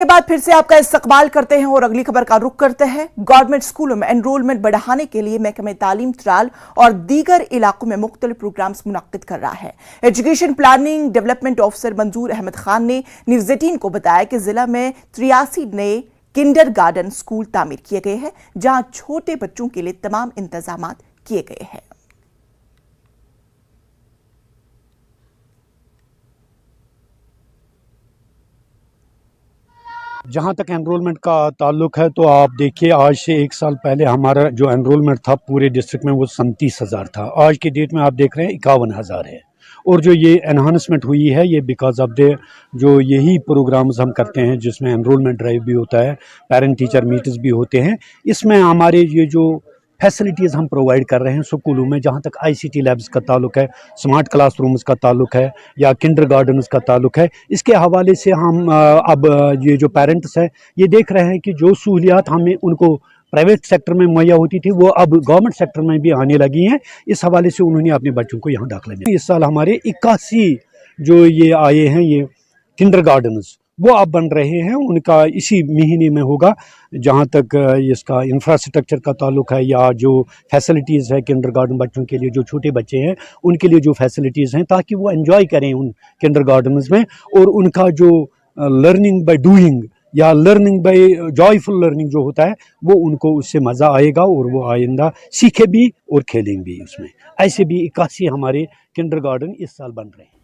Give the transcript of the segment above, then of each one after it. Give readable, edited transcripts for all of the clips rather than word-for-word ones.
के बाद फिर से आपका इस्तकबाल करते हैं और अगली खबर का रुख करते हैं। गवर्नमेंट स्कूलों में एनरोलमेंट बढ़ाने के लिए महकमे तालीम त्राल और दीगर इलाकों में मुख्तलिफ प्रोग्राम्स मुनक्किद कर रहा है। एजुकेशन प्लानिंग डेवलपमेंट ऑफिसर मंजूर अहमद खान ने न्यूज़ 18 को बताया कि जिला में 83 नए किंडरगार्टन स्कूल तामीर किए गए हैं, जहां छोटे बच्चों के लिए तमाम इंतजाम किए गए हैं। जहाँ तक एनरोलमेंट का ताल्लुक है तो आप देखिए, आज से 1 साल पहले हमारा जो एनरोलमेंट था पूरे डिस्ट्रिक्ट में वो 37,000 था। आज की डेट में आप देख रहे हैं 51,000 है। और जो ये एनहांसमेंट हुई है ये बिकॉज ऑफ द जो यही प्रोग्राम्स हम करते हैं जिसमें एनरोलमेंट ड्राइव भी होता है, पेरेंट टीचर मीटिंग्स भी होते हैं। इसमें हमारे ये जो फैसिलिटीज़ हम प्रोवाइड कर रहे हैं स्कूलों में, जहाँ तक ICT लैब्स का ताल्लुक है, स्मार्ट क्लासरूम्स का ताल्लुक है या किंडरगार्टन्स का ताल्लुक है, इसके हवाले से हम अब ये जो पेरेंट्स हैं ये देख रहे हैं कि जो सहूलियात हमें उनको प्राइवेट सेक्टर में मुहैया होती थी वो अब गवर्नमेंट सेक्टर में भी आने लगी हैं। इस हवाले से उन्होंने अपने बच्चों को यहाँ दाखिला दिया। इस साल हमारे 81 जो ये आए हैं ये किंडरगार्टन्स वो अब बन रहे हैं, उनका इसी महीने में होगा। जहाँ तक इसका इंफ्रास्ट्रक्चर का ताल्लुक है या जो फैसिलिटीज़ है किंडरगार्टन बच्चों के लिए, जो छोटे बच्चे हैं उनके लिए जो फैसिलिटीज़ हैं ताकि वो एंजॉय करें उन किंडरगार्टन्स में, और उनका जो लर्निंग बाय डूइंग या लर्निंग बाय जॉयफुल लर्निंग जो होता है वो उनको उससे मज़ा आएगा और वो आइंदा सीखे भी और खेलेंगे भी उसमें। ऐसे भी 81 हमारे किंडरगार्टन इस साल बन रहे हैं।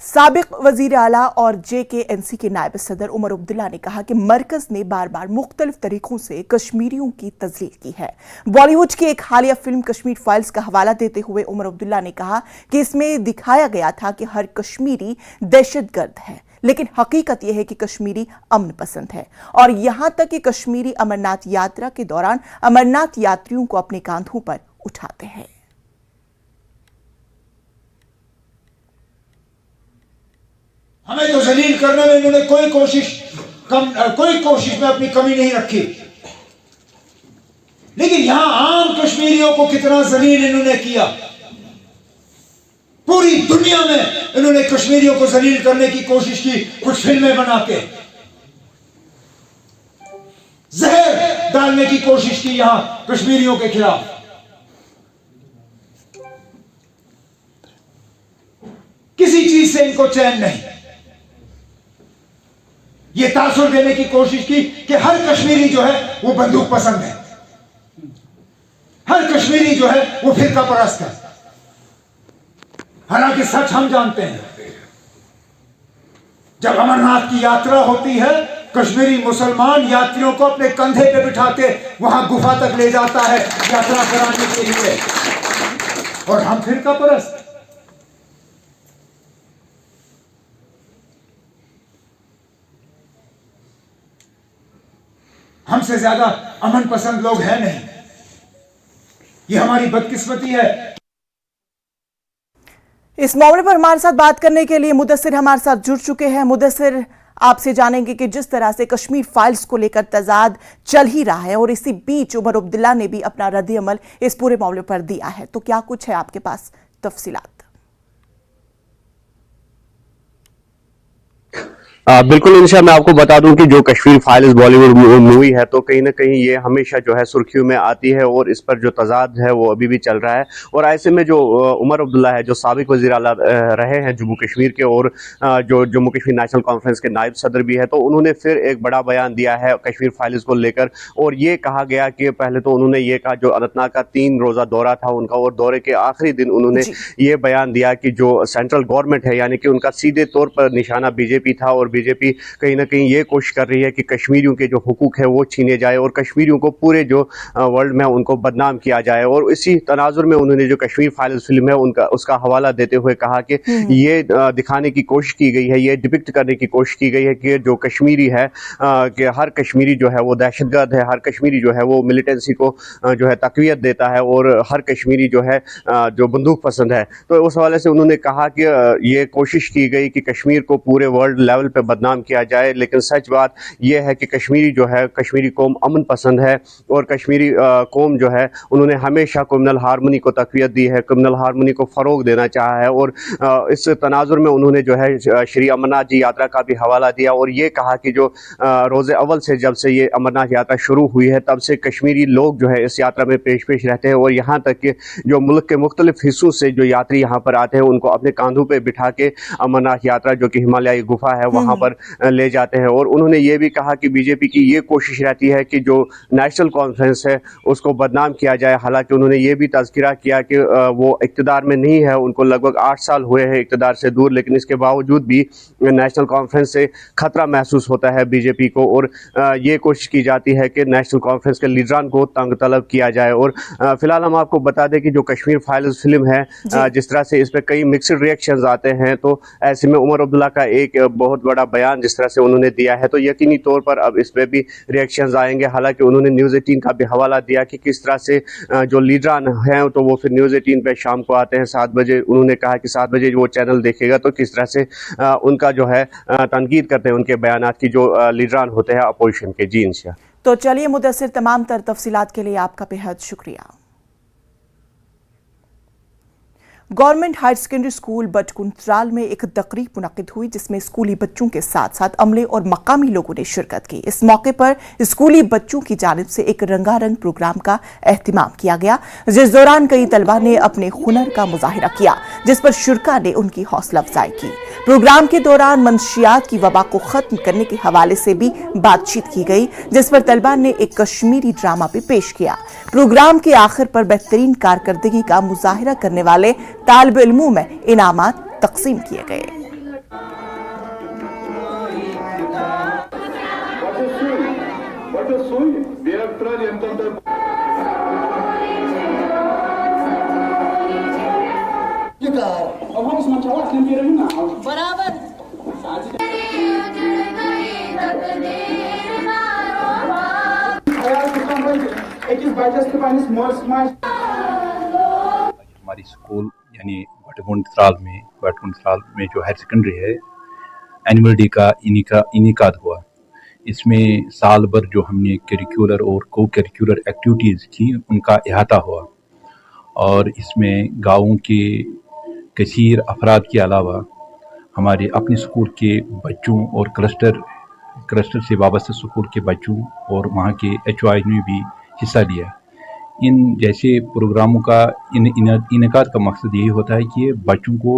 साबिक वजीर आला और JKNC के नायब सदर उमर अब्दुल्ला ने कहा कि मरकज ने बार बार मुख्तलिफ तरीकों से कश्मीरियों की तजलील की है। बॉलीवुड की एक हालिया फिल्म कश्मीर फाइल्स का हवाला देते हुए उमर अब्दुल्ला ने कहा कि इसमें दिखाया गया था कि हर कश्मीरी दहशतगर्द है, लेकिन हकीकत यह है कि कश्मीरी अमन पसंद है, और यहां तक कि कश्मीरी अमरनाथ यात्रा के दौरान अमरनाथ यात्रियों को अपने कांधों पर उठाते हैं। हमें तो जलील करने में इन्होंने कोई कोशिश में अपनी कमी नहीं रखी, लेकिन यहां आम कश्मीरियों को कितना जलील इन्होंने किया। पूरी दुनिया में इन्होंने कश्मीरियों को जलील करने की कोशिश की, कुछ फिल्में बना के जहर डालने की कोशिश की यहां कश्मीरियों के खिलाफ। किसी चीज से इनको चैन नहीं। ये तासुर देने की कोशिश की कि हर कश्मीरी जो है वो बंदूक पसंद है, हर कश्मीरी जो है वो फिरका परस्त है। हालांकि सच हम जानते हैं, जब अमरनाथ की यात्रा होती है कश्मीरी मुसलमान यात्रियों को अपने कंधे पे बिठा के वहां गुफा तक ले जाता है यात्रा कराने के लिए, और हम फिरका परस्त। हमसे ज्यादा अमन पसंद लोग हैं नहीं, ये हमारी बदकिस्मती है। इस मामले पर हमारे साथ बात करने के लिए मुदस्सिर हमारे साथ जुड़ चुके हैं। मुदस्सिर, आपसे जानेंगे कि जिस तरह से कश्मीर फाइल्स को लेकर तजाद चल ही रहा है और इसी बीच उमर अब्दुल्ला ने भी अपना रद्द अमल इस पूरे मामले पर दिया है, तो क्या कुछ है आपके पास तफसीलात? बिल्कुल इंशा, मैं आपको बता दूं कि जो कश्मीर फाइल्स बॉलीवुड मूवी है तो कहीं ना कहीं ये हमेशा जो है सुर्खियों में आती है और इस पर जो तजाद है वो अभी भी चल रहा है। और ऐसे में जो उमर अब्दुल्ला है जो साबिक वज़ीर आला रहे हैं जम्मू कश्मीर के और जो जम्मू कश्मीर नेशनल कॉन्फ्रेंस के नायब सदर भी है, तो उन्होंने फिर एक बड़ा बयान दिया है कश्मीर फाइल्स को लेकर। और ये कहा गया कि पहले तो उन्होंने ये कहा, जो अनंतनाग का 3 रोज़ा दौरा था उनका, और दौरे के आखिरी दिन उन्होंने ये बयान दिया कि जो सेंट्रल गवर्नमेंट है यानी कि उनका सीधे तौर पर निशाना BJP था, और BJP कहीं ना कहीं ये कोशिश कर रही है कि कश्मीरियों के जो हुकूक है वो छीने जाए और कश्मीरियों को पूरे जो वर्ल्ड में उनको बदनाम किया जाए। और इसी तनाजुर में उन्होंने जो कश्मीर फाइल्स फिल्म है उसका हवाला देते हुए कहा कि ये दिखाने की कोशिश की गई है, ये डिपिक्ट करने की कोशिश की गई है कि जो कश्मीरी है कि हर कश्मीरी जो है वो दहशतगर्द है, हर कश्मीरी जो है वो मिलिटेंसी को जो है तकवीत देता है, और हर कश्मीरी जो है जो बंदूक पसंद है। तो उस हवाले से उन्होंने कहा कि ये कोशिश की गई कि कश्मीर को पूरे वर्ल्ड लेवल पे बदनाम किया जाए, लेकिन सच बात यह है कि कश्मीरी जो है, कश्मीरी कौम अमन पसंद है और कश्मीरी कौम जो है उन्होंने हमेशा कम्युनल हारमोनी को तक़वियत दी है, कम्युनल हारमोनी को फ़रोग देना चाहा है। और इस तनाजुर में उन्होंने जो है श्री अमरनाथ जी यात्रा का भी हवाला दिया और ये कहा कि जो रोज़े अव्वल से जब से ये अमरनाथ यात्रा शुरू हुई है तब से कश्मीरी लोग जो है इस यात्रा में पेश रहते हैं और यहाँ तक कि जो मुल्क के मुख्तलिफ हिस्सों से जो यात्री यहाँ पर आते हैं उनको अपने कांधों पे बिठा के अमरनाथ यात्रा जो कि हिमालयी गुफा है वहाँ पर ले जाते हैं। और उन्होंने ये भी कहा कि बीजेपी की ये कोशिश रहती है कि जो नेशनल कॉन्फ्रेंस है उसको बदनाम किया जाए। हालांकि उन्होंने ये भी तज़किरा किया कि वो इक़्तिदार में नहीं है, उनको लगभग 8 साल हुए हैं इक़्तिदार से दूर, लेकिन इसके बावजूद भी नेशनल कॉन्फ्रेंस से खतरा महसूस होता है बीजेपी को और ये कोशिश की जाती है कि नेशनल कॉन्फ्रेंस के लीडरान को तंग तलब किया जाए। और फिलहाल हम आपको बता दें कि जो कश्मीर फाइल्स फिल्म है जिस तरह से इस पर कई मिक्सड रिएक्शंस आते हैं, तो ऐसे में उमर अब्दुल्ला का एक बहुत बड़ा बयान जिस तरह से उन्होंने दिया है तो यकीनी तौर पर अब इस पर भी रिएक्शंस आएंगे। हालांकि उन्होंने न्यूज़ 18 का भी हवाला दिया कि किस तरह से जो लीडरान हैं तो वो फिर न्यूज़ 18 पे शाम को आते हैं 7 बजे। उन्होंने कहा कि 7 बजे वो चैनल देखेगा तो किस तरह से उनका जो है तनकीद करते हैं उनके बयानात की जो लीडरान होते हैं अपोजिशन के। जी इंशा। तो चलिए मुदस्सिर, तमाम तर तफसीलात के लिए आपका बेहद शुक्रिया। गवर्नमेंट हायर सेकेंडरी स्कूल बटकुंत्राल में एक तकरीब मुनक्किद हुई जिसमें स्कूली बच्चों के साथ साथ अमले और मकामी लोगों ने शिरकत की। इस मौके पर स्कूली बच्चों की जानिब से एक रंगारंग प्रोग्राम का एहतिमाम किया गया, जिस दौरान कई तलबा ने अपने हुनर का मुजाहिरा किया, जिस पर शुरका ने उनकी हौसला अफजाई की। प्रोग्राम के दौरान मंशियात की वबा को खत्म करने के हवाले से भी बातचीत की गई, जिस पर तलबा ने एक कश्मीरी ड्रामा भी पेश किया। प्रोग्राम के आखिर पर बेहतरीन कारकर्दगी का मुजाहिरा करने वाले तालिब इल्मों में इनामात तकसीम किए गए। हमारी स्कूल यानी बटकुंत्राल में जो हायर सेकेंडरी है एनुअल डे का इनिकाद हुआ। इसमें साल भर जो हमने करिकुलर और को करिकुलर एक्टिविटीज़ की उनका अहाता हुआ और इसमें गाँवों के कसीर अफराद के अलावा हमारे अपने स्कूल के बच्चों और क्लस्टर से वाबस्ता स्कूल के बच्चों और वहाँ के HOI ने भी हिस्सा लिया। इन जैसे प्रोग्रामों का इनकाद का मकसद यही होता है कि बच्चों को